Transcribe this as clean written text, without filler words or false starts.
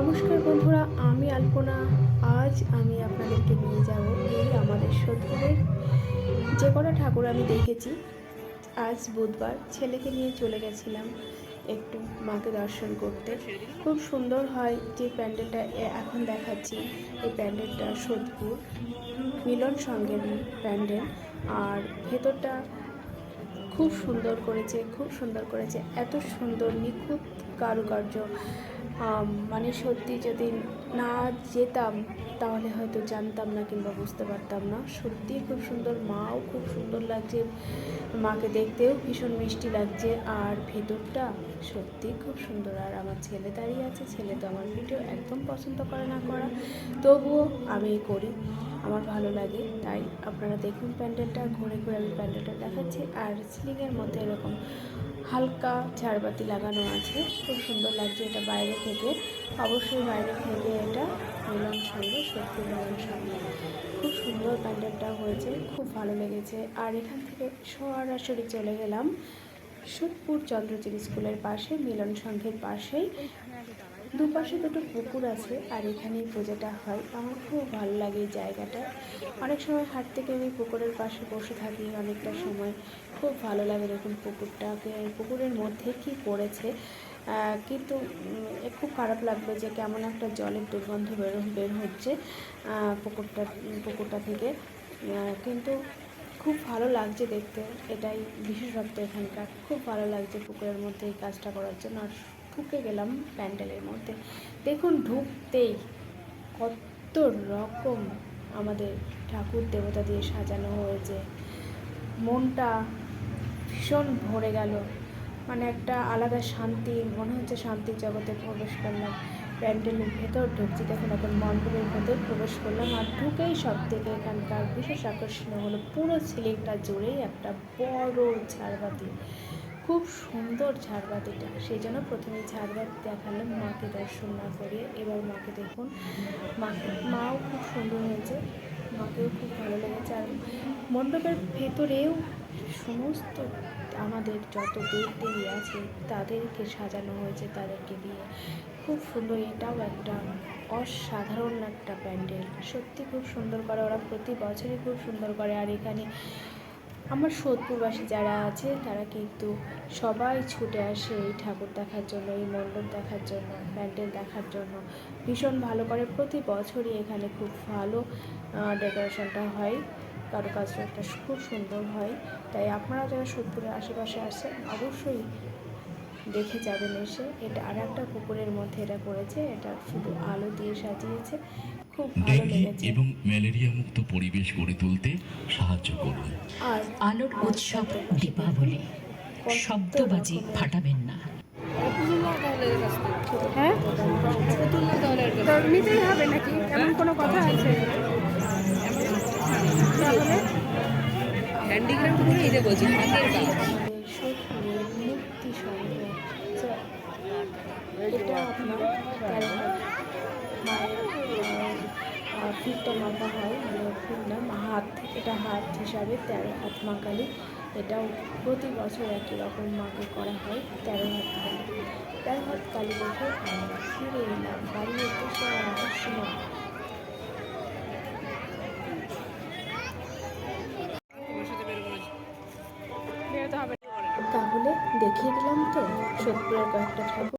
নমস্কার বন্ধুরা, আমি আলপনা। আজ আমি আপনাদেরকে নিয়ে যাব এই আমাদের সোদপুরের যে কটা ঠাকুর আমি দেখেছি। আজ বুধবার ছেলেকে নিয়ে চলে গেছিলাম একটু মাকে দর্শন করতে। খুব সুন্দর হয় যে প্যান্ডেলটা এখন দেখাচ্ছি। এই প্যান্ডেলটা সোদপুর মিলন সংঘের প্যান্ডেল, আর ভেতরটা খুব সুন্দর করেছে, এত সুন্দর নিখুঁত কারুকার্য। মানে সত্যি যদি না যেতাম তাহলে হয়তো জানতাম না কিংবা বুঝতে পারতাম না। সত্যিই খুব সুন্দর, মাও খুব সুন্দর লাগছে, মাকে দেখতেও ভীষণ মিষ্টি লাগছে, আর ভেতরটা সত্যিই খুব সুন্দর। আর আমার ছেলে দাঁড়িয়ে আছে, ছেলে তো আমার ভিডিও একদম পছন্দ করে না করা, তবুও আমি করি, আমার ভালো লাগে। তাই আপনারা দেখুন প্যান্ডেলটা, ঘুরে ঘুরে আমি প্যান্ডেলটা দেখাচ্ছি। আর সিলিংয়ের মধ্যে এরকম হালকা ঝাড়বাতি লাগানো আছে, খুব সুন্দর লাগছে এটা বাইরে থেকে। অবশ্যই বাইরে থেকে এটা মিলন সংঘ, সত্যি মিলন সংঘ। খুব সুন্দর প্যান্ডেলটা হয়েছে, খুব ভালো লেগেছে। আর এখান থেকে সরাসরি চলে গেলাম সোদপুর চন্দ্রচির স্কুলের পাশে, মিলন সংঘের পাশেই দুপাশে দুটো পুকুর আছে, আর এখানেই পুজোটা হয়। আমার খুব ভালো লাগে এই জায়গাটা। অনেক সময় হাট থেকে আমি পুকুরের পাশে বসে থাকি অনেকটা সময়, খুব ভালো লাগে। দেখুন পুকুরের মধ্যে কি পড়েছে, কিন্তু খুব খারাপ লাগবে যে কেমন একটা জলের দুর্গন্ধ বের হচ্ছে পুকুরটা থেকে, কিন্তু খুব ভালো লাগছে দেখতে। এটাই বিশেষত্ব এখানকার, খুব ভালো লাগছে পুকুরের মধ্যে এই কাজটা করার জন্য। আর ঢুকে গেলাম প্যান্ডেলের মধ্যে। দেখুন ঢুকতেই কত রকম আমাদের ঠাকুর দেবতা দিয়ে সাজানো হয়েছে, মনটা ভীষণ ভরে গেল। মানে একটা আলাদা শান্তি, মনে হচ্ছে শান্তির জগতে প্রবেশ করলাম। প্যান্ডেলের ভেতর ঢুকছি, দেখুন এখন মণ্ডপের ভেতর প্রবেশ করলাম। আর ঢুকেই সব থেকে এখানকার বিশেষ আকর্ষণীয় হলো পুরো সিলিংটা জুড়েই একটা বড় ঝাড়বাতি, খুব সুন্দর ঝাড়বাতিটা। সেই জন্য প্রথমে ঝাড়বাতি দেখালাম মাকে দর্শন না করিয়ে। এবার মাকে দেখুন, মাও খুব সুন্দর হয়েছে, মাকেও খুব ভালো লেগেছে। আর মণ্ডপের ভেতরেও সমস্ত আমাদের যত দেবদেবী আছে তাদেরকে সাজানো হয়েছে, তাদেরকে দিয়ে খুব সুন্দর। এটাও একটা অসাধারণ একটা প্যান্ডেল, সত্যি খুব সুন্দর করে ওরা, প্রতি বছরই খুব সুন্দর করে। আর এখানে আমার সোদপুরবাসী যারা আছে তারা কিন্তু সবাই ছুটে আসে এই ঠাকুর দেখার জন্য, এই মণ্ডপ দেখার জন্য, প্যান্ডেল দেখার জন্য। ভীষণ ভালো করে প্রতি বছরই এখানে খুব ভালো ডেকোরেশনটা হয়, কারুকাজটা খুব সুন্দর হয়। তাই আপনারা যারা সোদপুরের আশেপাশে আসেন অবশ্যই দেখে যাবেন এসে। এটা আর একটা পুকুরের মধ্যে এটা করেছে, এটা শুধু আলো দিয়ে সাজিয়েছে, খুব ভালো লেগেছে। এবং ম্যালেরিয়া মুক্ত পরিবেশ গড়ে তুলতে সাহায্য করুন। আর আলোর উৎসব দীপাবলি, শব্দবাজি ফাটাবেন না। হ্যাঁ, তো নিতেই হবে নাকি, এমন কোনো কথা আছে? তাহলে হ্যান্ডিক্রাফট করে এই বলছি হাতের কাজ। সোদপুরের মূর্তি সংঘ, এটা আপনার 13 হাত মায়ের ফিরটা মাপা হয়, মানে ফির না হাত, এটা হাত হিসাবে 13 হাত মা কালী। এটাও প্রতি বছর একই রকম মাকে করা হয় 13 হাত কালী। 13 হাত কালী দেখে আমরা ফিরে এলাম বাড়ি উদ্দেশ্যে আসার সময়। তাহলে দেখিয়ে দিলাম তো সোদপুরের কয়েকটা ঠাকুর।